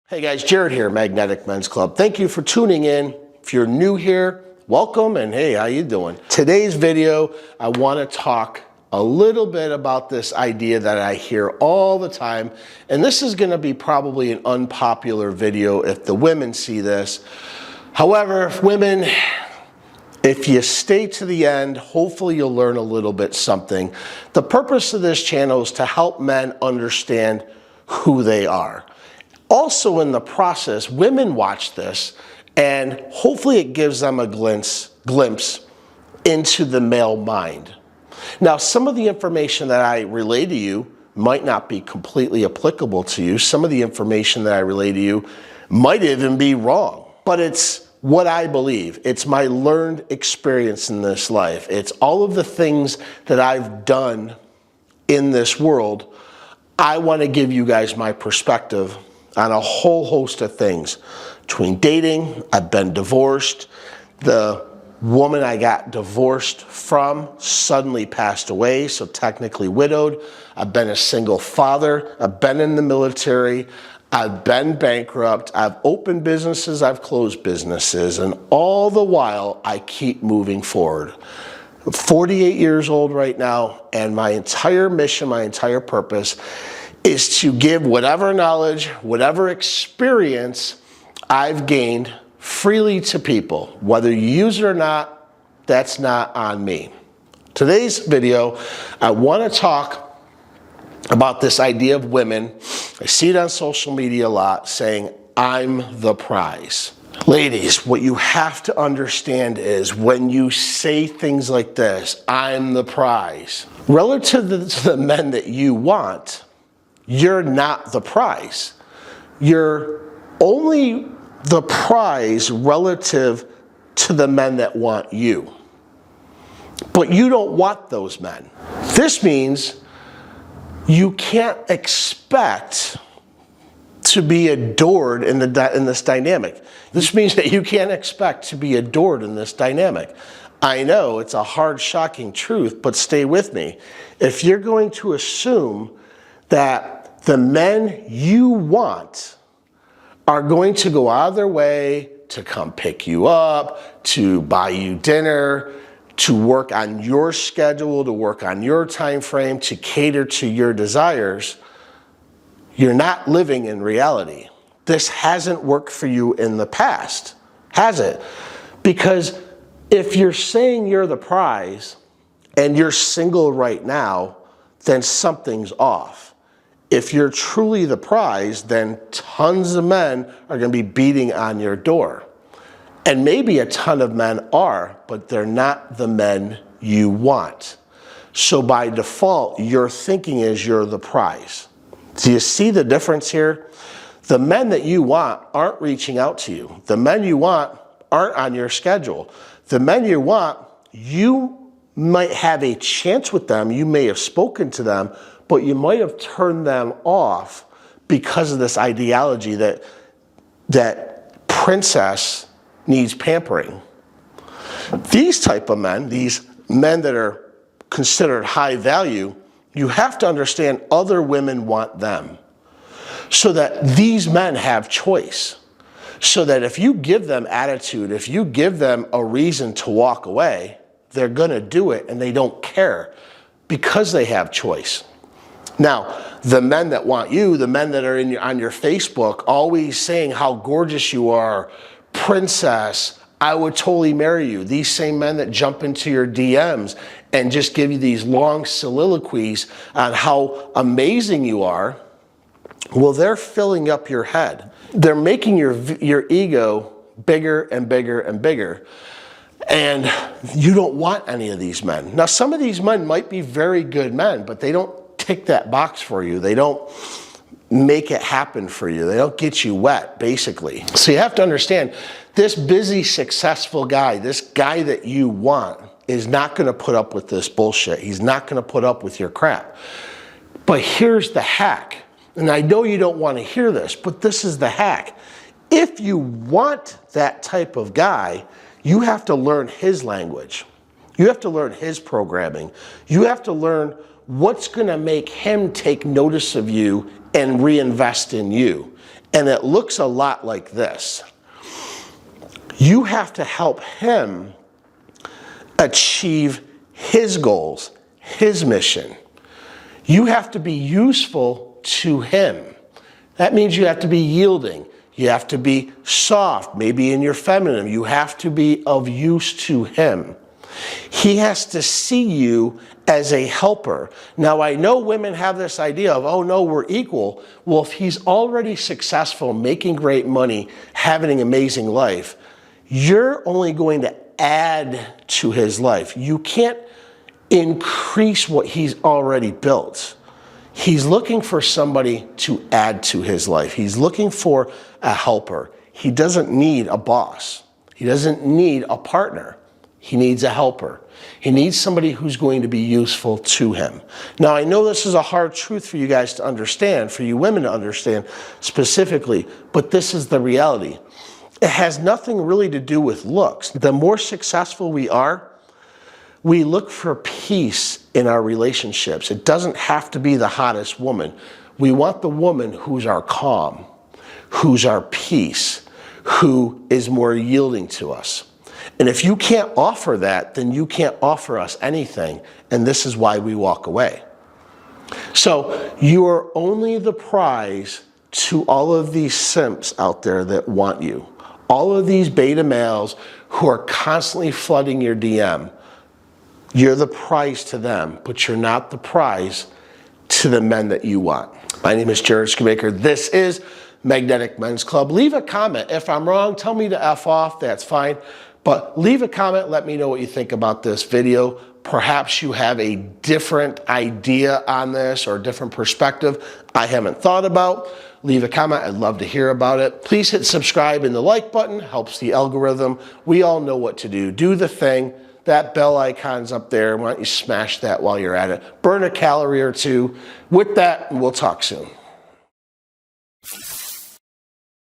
Hey guys, Jared here, Magnetic Men's Club. Thank you for tuning in. If you're new here, welcome, and hey, how you doing? Today's video, I want to talk a little bit about this idea that I hear all the time, and this is going to be probably an unpopular video if the women see this. However, if you stay to the end, hopefully you'll learn a little bit something. The purpose of this channel is to help men understand who they are. Also in the process, women watch this and hopefully it gives them a glimpse into the male mind. Now, some of the information that I relay to you might not be completely applicable to you. Some of the information that I relay to you might even be wrong, but it's what I believe. It's my learned experience in this life. It's all of the things that I've done in this world. I want to give you guys my perspective on a whole host of things. Between dating, I've been divorced. The woman I got divorced from suddenly passed away, so technically widowed. I've been a single father. I've been in the military. I've been bankrupt. I've opened businesses. I've closed businesses. And all the while, I keep moving forward. I'm 48 years old right now, and my entire mission, my entire purpose is to give whatever knowledge, whatever experience I've gained freely to people. Whether you use it or not, that's not on me. Today's video, I want to talk about this idea of women. I see it on social media a lot, saying, I'm the prize. Ladies, what you have to understand is when you say things like this, I'm the prize, relative to the men that you want, you're not the prize. You're only the prize relative to the men that want you. But you don't want those men. This means you can't expect to be adored in this dynamic. This means that you can't expect to be adored in this dynamic. I know it's a hard, shocking truth, but stay with me. If you're going to assume that the men you want are going to go out of their way to come pick you up, to buy you dinner, to work on your schedule, to work on your time frame, to cater to your desires, you're not living in reality. This hasn't worked for you in the past, has it? Because if you're saying you're the prize and you're single right now, then something's off. If you're truly the prize, then tons of men are going to be beating on your door. And maybe a ton of men are, but they're not the men you want. So by default, your thinking is you're the prize. Do you see the difference here? The men that you want aren't reaching out to you. The men you want aren't on your schedule. The men you want, you might have a chance with them. You may have spoken to them, but you might have turned them off because of this ideology that princess needs pampering. These type of men, these men that are considered high value, you have to understand other women want them. So that these men have choice. So that if you give them attitude, if you give them a reason to walk away, they're gonna do it and they don't care because they have choice. Now, the men that want you, the men that are on your Facebook, always saying how gorgeous you are, princess, I would totally marry you. These same men that jump into your DMs and just give you these long soliloquies on how amazing you are, well, they're filling up your head. They're making your ego bigger and bigger and bigger. And you don't want any of these men. Now, some of these men might be very good men, but they don't tick that box for you. They don't make it happen for you. They don't get you wet, basically. So you have to understand, this busy, successful guy, this guy that you want, is not going to put up with this bullshit. He's not going to put up with your crap. But here's the hack. And I know you don't want to hear this, but this is the hack. If you want that type of guy, you have to learn his language. You have to learn his programming. You have to learn what's going to make him take notice of you and reinvest in you. And it looks a lot like this. You have to help him achieve his goals, his mission. You have to be useful to him. That means you have to be yielding. You have to be soft, maybe in your feminine. You have to be of use to him. He has to see you as a helper. Now, I know women have this idea of, oh no, we're equal. Well, if he's already successful, making great money, having an amazing life, you're only going to add to his life. You can't increase what he's already built. He's looking for somebody to add to his life. He's looking for a helper. He doesn't need a boss. He doesn't need a partner. He needs a helper. He needs somebody who's going to be useful to him. Now, I know this is a hard truth for you guys to understand, for you women to understand specifically, but this is the reality. It has nothing really to do with looks. The more successful we are, we look for peace in our relationships. It doesn't have to be the hottest woman. We want the woman who's our calm, who's our peace, who is more yielding to us. And if you can't offer that, then you can't offer us anything. And this is why we walk away. So you are only the prize to all of these simps out there that want you. All of these beta males who are constantly flooding your DM. You're the prize to them, but you're not the prize to the men that you want. My name is Jared Shoemaker. This is Magnetic Men's Club. Leave a comment. If I'm wrong, tell me to F off. That's fine. But leave a comment. Let me know what you think about this video. Perhaps you have a different idea on this or a different perspective I haven't thought about. Leave a comment. I'd love to hear about it. Please hit subscribe and the like button. Helps the algorithm. We all know what to do. Do the thing. That bell icon's up there. Why don't you smash that while you're at it? Burn a calorie or two. With that, we'll talk soon.